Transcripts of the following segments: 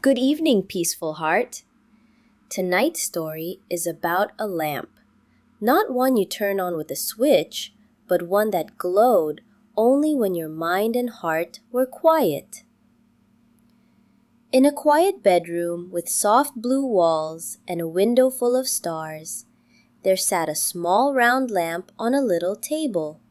Good evening, peaceful heart. Tonight's story is about a lamp. Not one you turn on with a switch, but one that glowed only when your mind and heart were quiet. In a quiet bedroom with soft blue walls and a window full of stars, there sat a small round lamp on a little table.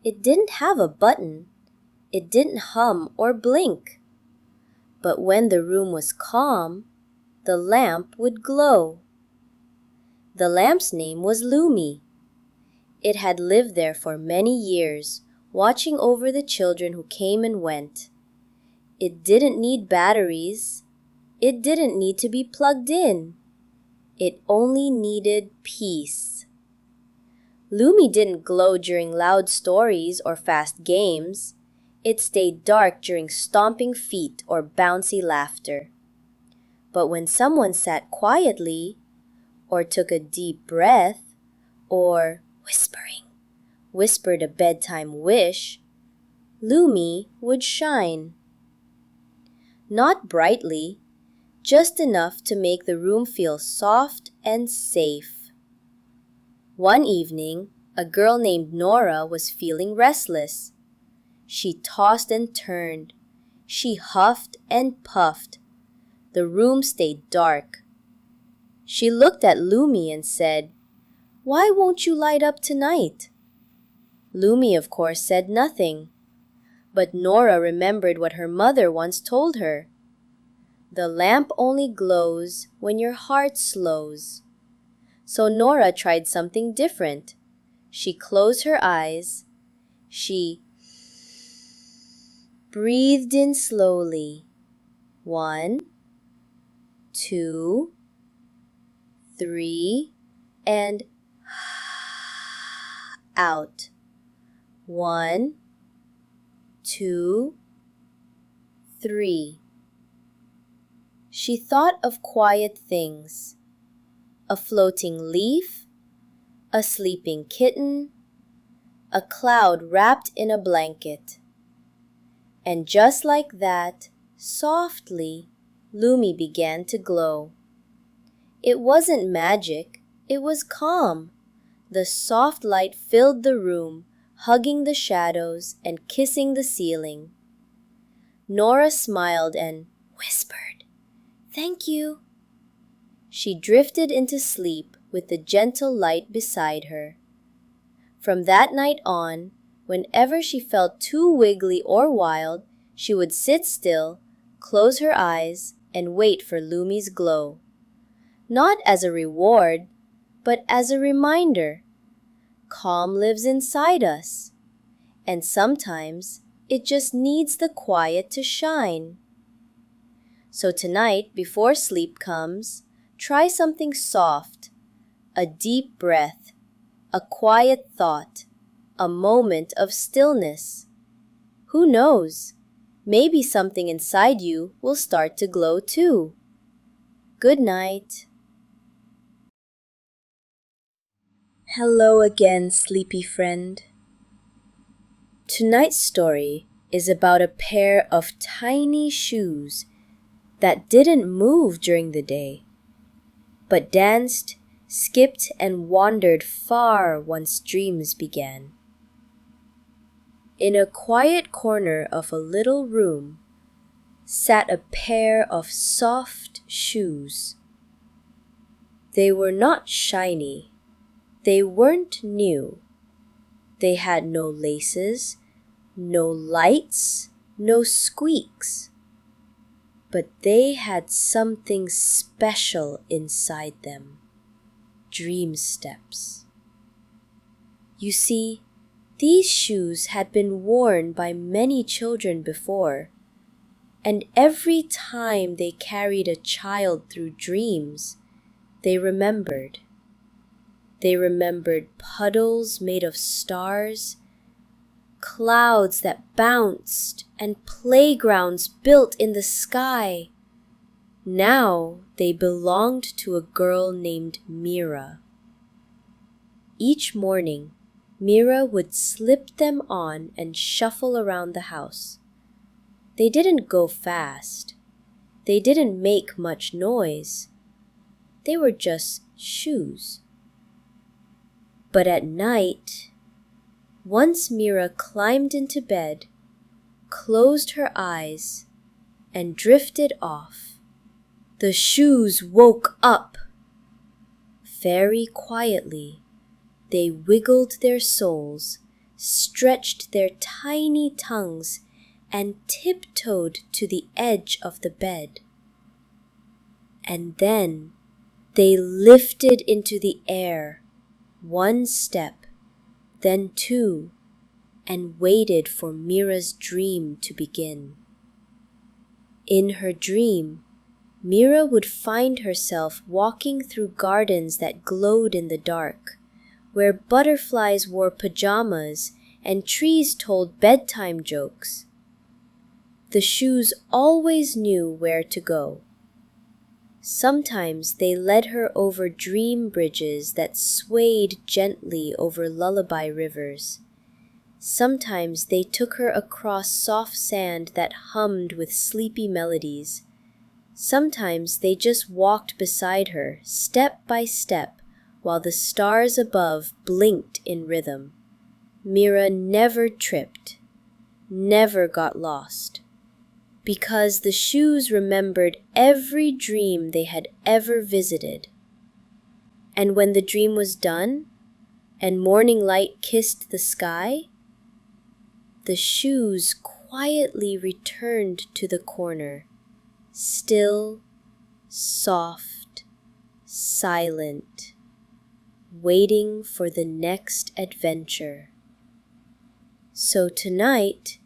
It didn't have a button. It didn't hum or blink. But when the room was calm, the lamp would glow. The lamp's name was Lumi. It had lived there for many years, watching over the children who came and went. It didn't need batteries. It didn't need to be plugged in. It only needed peace. Lumi didn't glow during loud stories or fast games. It stayed dark during stomping feet or bouncy laughter. But when someone sat quietly, or took a deep breath, or whispered a bedtime wish, Lumi would shine. Not brightly, just enough to make the room feel soft and safe. One evening, a girl named Nora was feeling restless. She tossed and turned. She huffed and puffed. The room stayed dark. She looked at Lumi and said, "Why won't you light up tonight?" Lumi, of course, said nothing. But Nora remembered what her mother once told her. The lamp only glows when your heart slows. So Nora tried something different. She closed her eyes. She breathed in slowly. 1, 2, 3, and out. 1, 2, 3. She thought of quiet things. A floating leaf, a sleeping kitten, a cloud wrapped in a blanket. And just like that, softly, Lumi began to glow. It wasn't magic, it was calm. The soft light filled the room, hugging the shadows and kissing the ceiling. Nora smiled and whispered, "Thank you." She drifted into sleep with the gentle light beside her. From that night on, whenever she felt too wiggly or wild, she would sit still, close her eyes, and wait for Lumi's glow. Not as a reward, but as a reminder. Calm lives inside us, and sometimes it just needs the quiet to shine. So tonight, before sleep comes, try something soft, a deep breath, a quiet thought, a moment of stillness. Who knows? Maybe something inside you will start to glow too. Good night. Hello again, sleepy friend. Tonight's story is about a pair of tiny shoes that didn't move during the day, but danced, skipped, and wandered far once dreams began. In a quiet corner of a little room sat a pair of soft shoes. They were not shiny. They weren't new. They had no laces, no lights, no squeaks. But they had something special inside them. Dream steps. You see, these shoes had been worn by many children before, and every time they carried a child through dreams, they remembered. They remembered puddles made of stars, clouds that bounced, and playgrounds built in the sky. Now they belonged to a girl named Mira. Each morning, Mira would slip them on and shuffle around the house. They didn't go fast. They didn't make much noise. They were just shoes. But at night, once Mira climbed into bed, closed her eyes, and drifted off, the shoes woke up. Very quietly, they wiggled their soles, stretched their tiny tongues, and tiptoed to the edge of the bed. And then they lifted into the air, one step, then two, and waited for Mira's dream to begin. In her dream, Mira would find herself walking through gardens that glowed in the dark, where butterflies wore pajamas and trees told bedtime jokes. The shoes always knew where to go. Sometimes they led her over dream bridges that swayed gently over lullaby rivers. Sometimes they took her across soft sand that hummed with sleepy melodies. Sometimes they just walked beside her, step by step, while the stars above blinked in rhythm. Mira never tripped, never got lost, because the shoes remembered every dream they had ever visited. And when the dream was done, and morning light kissed the sky, the shoes quietly returned to the corner, still, soft, silent, waiting for the next adventure. So tonight,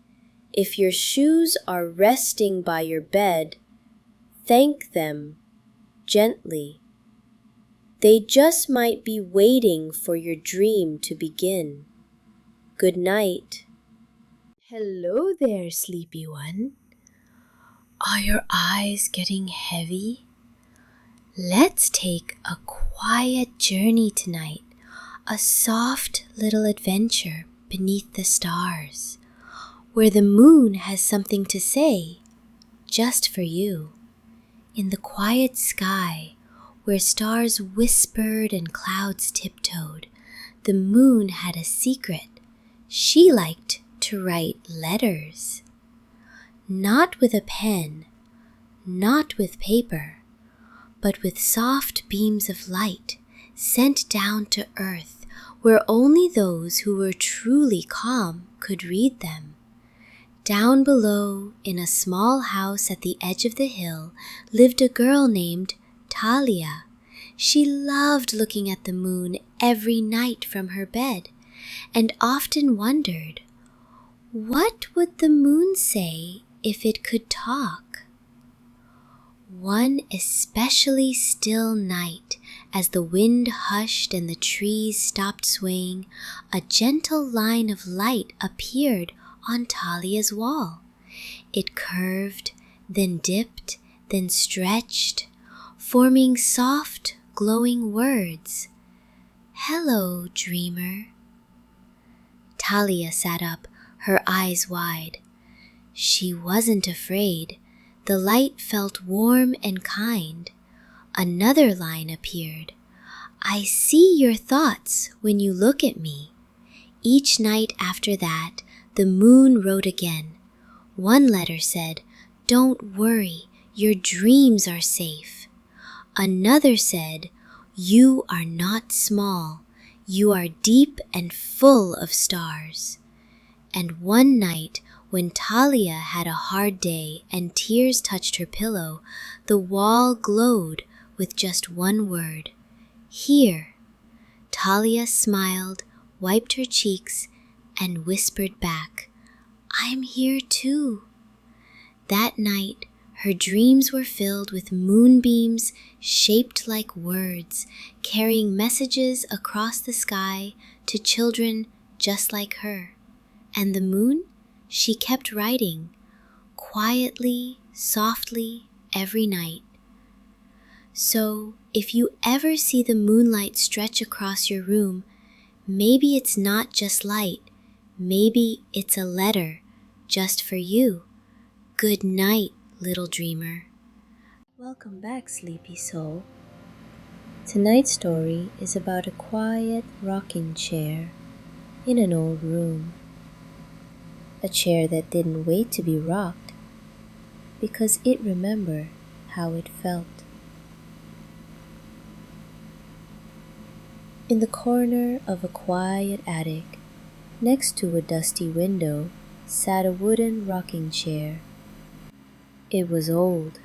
if your shoes are resting by your bed, thank them gently. They just might be waiting for your dream to begin. Good night. Hello there, sleepy one. Are your eyes getting heavy? Let's take a quiet journey tonight, a soft little adventure beneath the stars, where the moon has something to say just for you. In the quiet sky, where stars whispered and clouds tiptoed, the moon had a secret. She liked to write letters. Not with a pen, not with paper, but with soft beams of light sent down to earth, where only those who were truly calm could read them. Down below, in a small house at the edge of the hill, lived a girl named Talia. She loved looking at the moon every night from her bed, and often wondered, what would the moon say if it could talk? One especially still night, as the wind hushed and the trees stopped swaying, a gentle line of light appeared on Talia's wall. It curved, then dipped, then stretched, forming soft, glowing words. Hello, dreamer. Talia sat up, her eyes wide. She wasn't afraid. The light felt warm and kind. Another line appeared. I see your thoughts when you look at me. Each night after that, the moon wrote again. One letter said, don't worry, your dreams are safe. Another said, you are not small, you are deep and full of stars. And one night, when Talia had a hard day and tears touched her pillow, the wall glowed with just one word, here. Talia smiled, wiped her cheeks, and whispered back, I'm here too. That night, her dreams were filled with moonbeams shaped like words, carrying messages across the sky to children just like her. And the moon? She kept writing, quietly, softly, every night. So, if you ever see the moonlight stretch across your room, maybe it's not just light, maybe it's a letter just for you. Good night, little dreamer. Welcome back, sleepy soul. Tonight's story is about a quiet rocking chair in an old room. A chair that didn't wait to be rocked because it remembered how it felt. In the corner of a quiet attic, next to a dusty window, sat a wooden rocking chair. It was old.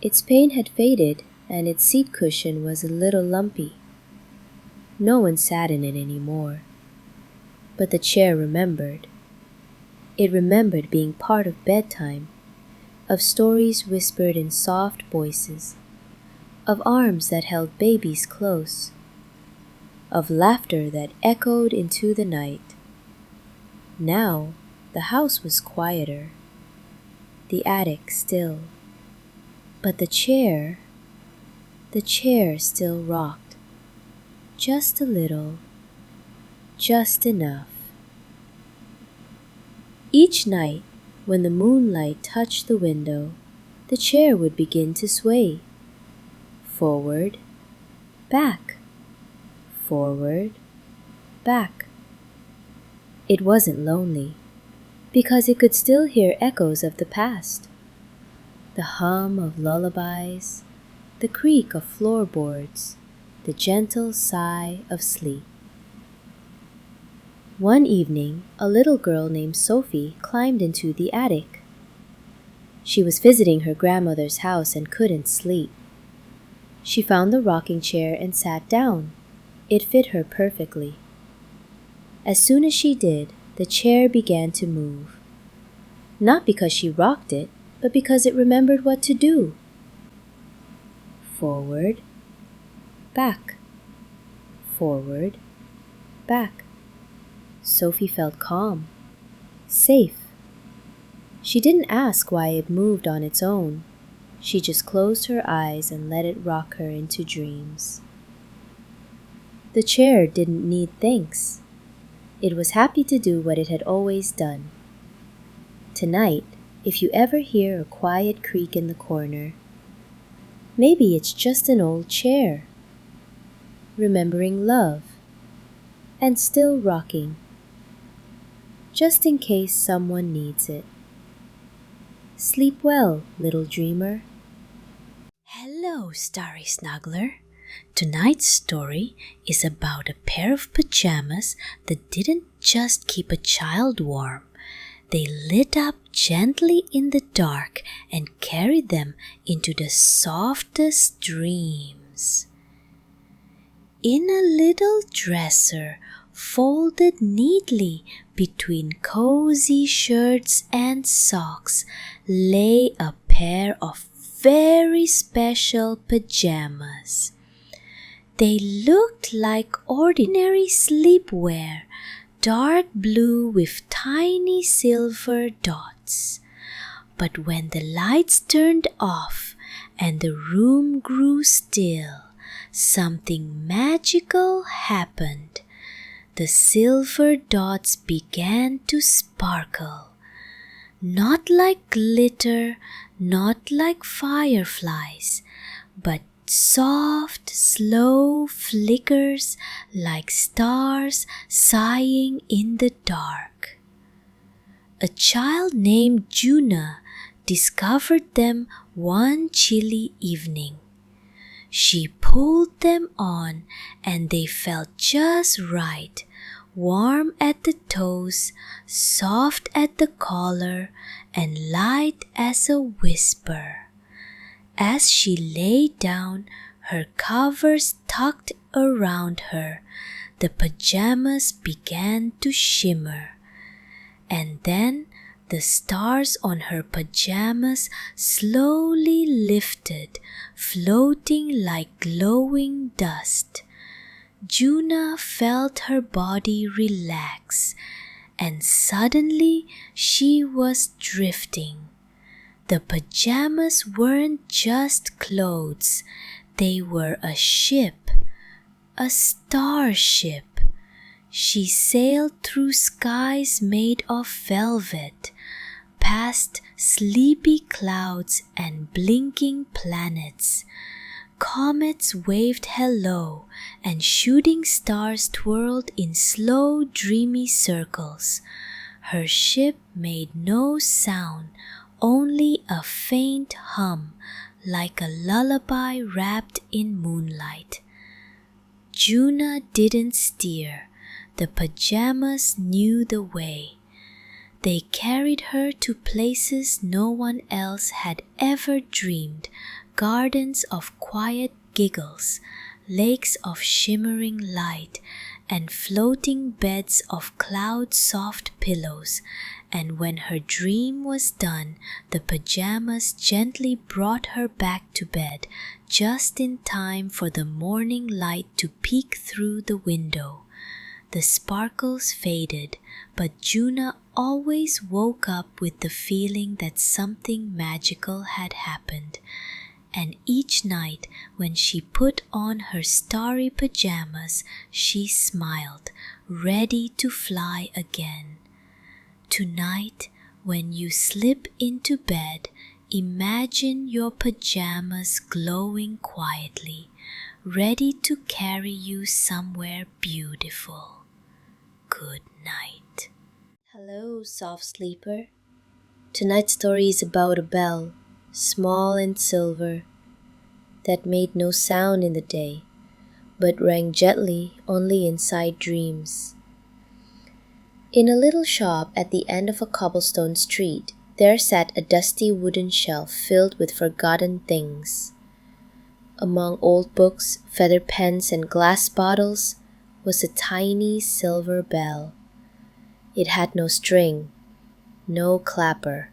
Its paint had faded and its seat cushion was a little lumpy. No one sat in it anymore. But the chair remembered. It remembered being part of bedtime, of stories whispered in soft voices, of arms that held babies close, of laughter that echoed into the night. Now the house was quieter, the attic still. But the chair still rocked. Just a little, just enough. Each night, when the moonlight touched the window, the chair would begin to sway. Forward, back, forward, back. It wasn't lonely, because it could still hear echoes of the past. The hum of lullabies, the creak of floorboards, the gentle sigh of sleep. One evening, a little girl named Sophie climbed into the attic. She was visiting her grandmother's house and couldn't sleep. She found the rocking chair and sat down. It fit her perfectly. As soon as she did, the chair began to move. Not because she rocked it, but because it remembered what to do. Forward, back, forward, back. Sophie felt calm, safe. She didn't ask why it moved on its own. She just closed her eyes and let it rock her into dreams. The chair didn't need thanks. It was happy to do what it had always done. Tonight, if you ever hear a quiet creak in the corner, maybe it's just an old chair, remembering love, and still rocking, just in case someone needs it. Sleep well, little dreamer. Hello, Starry Snuggler. Tonight's story is about a pair of pajamas that didn't just keep a child warm. They lit up gently in the dark and carried them into the softest dreams. In a little dresser folded neatly between cozy shirts and socks lay a pair of very special pajamas. They looked like ordinary sleepwear, dark blue with tiny silver dots. But when the lights turned off and the room grew still, something magical happened. The silver dots began to sparkle, not like glitter, not like fireflies, but soft, slow flickers like stars sighing in the dark. A child named Juna discovered them one chilly evening. She pulled them on and they felt just right, warm at the toes, soft at the collar, and light as a whisper. As she lay down, her covers tucked around her, the pajamas began to shimmer. And then the stars on her pajamas slowly lifted, floating like glowing dust. Juna felt her body relax, and suddenly she was drifting. The pajamas weren't just clothes, they were a ship, a starship. She sailed through skies made of velvet, past sleepy clouds and blinking planets. Comets waved hello, and shooting stars twirled in slow, dreamy circles. Her ship made no sound, only a faint hum, like a lullaby wrapped in moonlight. Juna didn't steer. The pajamas knew the way. They carried her to places no one else had ever dreamed, gardens of quiet giggles, lakes of shimmering light, and floating beds of cloud-soft pillows. And when her dream was done, the pajamas gently brought her back to bed, just in time for the morning light to peek through the window. The sparkles faded, but Juna always woke up with the feeling that something magical had happened. And each night, when she put on her starry pajamas, she smiled, ready to fly again. Tonight, when you slip into bed, imagine your pajamas glowing quietly, ready to carry you somewhere beautiful. Good night. Hello, soft sleeper. Tonight's story is about a bell, small and silver, that made no sound in the day, but rang gently only inside dreams. In a little shop at the end of a cobblestone street, there sat a dusty wooden shelf filled with forgotten things. Among old books, feather pens, and glass bottles was a tiny silver bell. It had no string, no clapper,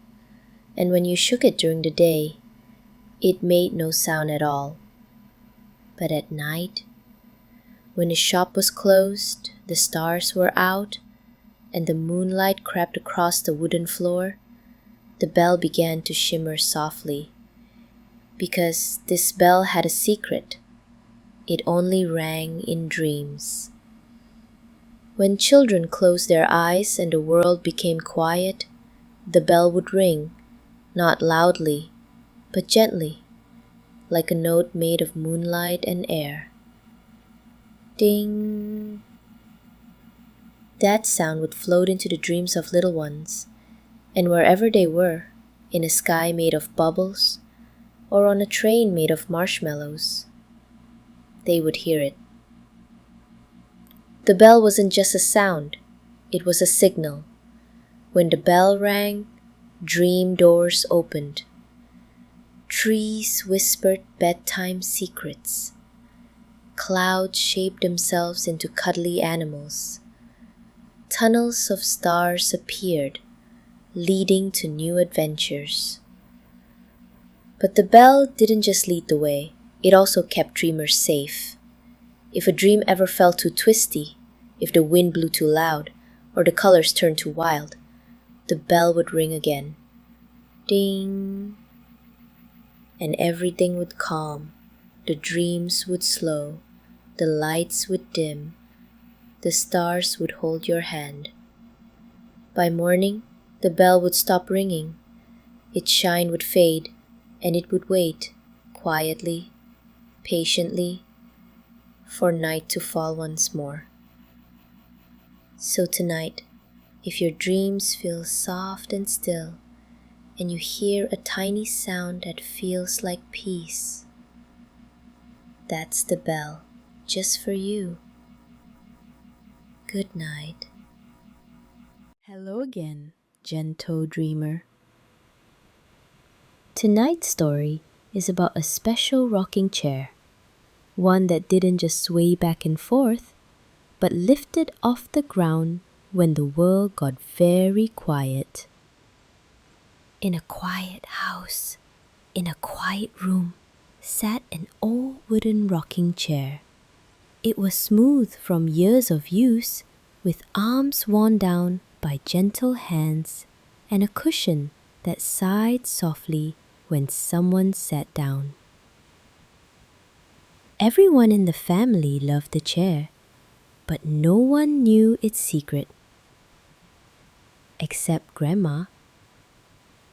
and when you shook it during the day, it made no sound at all. But at night, when the shop was closed, the stars were out, and the moonlight crept across the wooden floor, the bell began to shimmer softly. Because this bell had a secret. It only rang in dreams. When children closed their eyes and the world became quiet, the bell would ring, not loudly, but gently, like a note made of moonlight and air. Ding! That sound would float into the dreams of little ones, and wherever they were, in a sky made of bubbles, or on a train made of marshmallows, they would hear it. The bell wasn't just a sound, it was a signal. When the bell rang, dream doors opened. Trees whispered bedtime secrets. Clouds shaped themselves into cuddly animals. Tunnels of stars appeared, leading to new adventures. But the bell didn't just lead the way, it also kept dreamers safe. If a dream ever felt too twisty, if the wind blew too loud, or the colors turned too wild, the bell would ring again. Ding! And everything would calm, the dreams would slow, the lights would dim, the stars would hold your hand. By morning, the bell would stop ringing, its shine would fade, and it would wait, quietly, patiently, for night to fall once more. So tonight, if your dreams feel soft and still, and you hear a tiny sound that feels like peace, that's the bell, just for you. Good night. Hello again, gentle dreamer. Tonight's story is about a special rocking chair, one that didn't just sway back and forth, but lifted off the ground when the world got very quiet. In a quiet house, in a quiet room, sat an old wooden rocking chair. It was smooth from years of use, with arms worn down by gentle hands and a cushion that sighed softly when someone sat down. Everyone in the family loved the chair, but no one knew its secret. Except Grandma.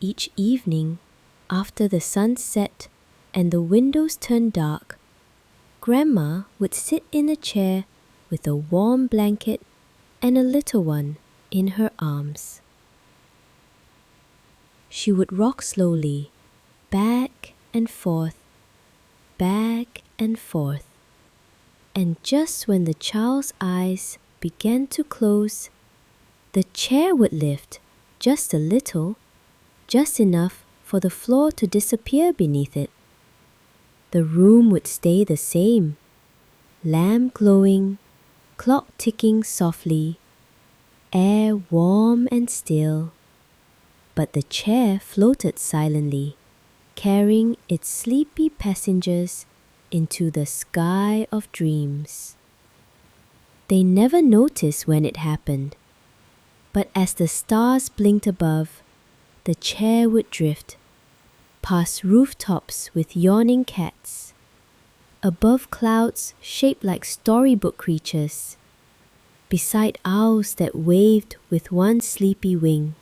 each evening, after the sun set and the windows turned dark, Grandma would sit in a chair with a warm blanket and a little one in her arms. She would rock slowly, back and forth, and just when the child's eyes began to close, the chair would lift just a little, just enough for the floor to disappear beneath it. The room would stay the same, lamp glowing, clock ticking softly, air warm and still, but the chair floated silently, carrying its sleepy passengers into the sky of dreams. They never noticed when it happened, but as the stars blinked above, the chair would drift, past rooftops with yawning cats, above clouds shaped like storybook creatures, beside owls that waved with one sleepy wing.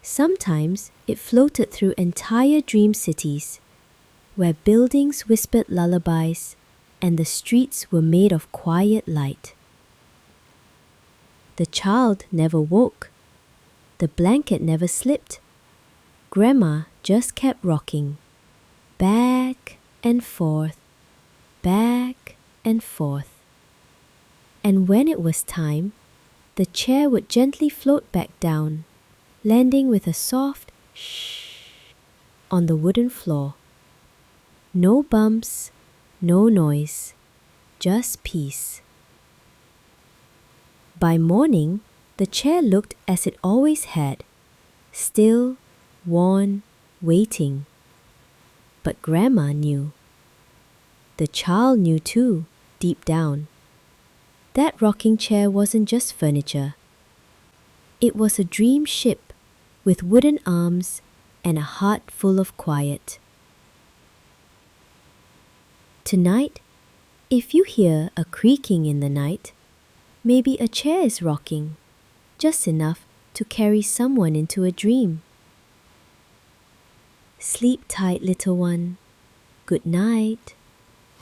Sometimes it floated through entire dream cities, where buildings whispered lullabies and the streets were made of quiet light. The child never woke. The blanket never slipped. Grandma just kept rocking, back and forth, back and forth. And when it was time, the chair would gently float back down, landing with a soft shh on the wooden floor. No bumps, no noise, just peace. By morning, the chair looked as it always had, still, worn, waiting. But Grandma knew. The child knew too, deep down. That rocking chair wasn't just furniture. It was a dream ship with wooden arms and a heart full of quiet. Tonight, if you hear a creaking in the night, maybe a chair is rocking, just enough to carry someone into a dream. Sleep tight, little one. Good night.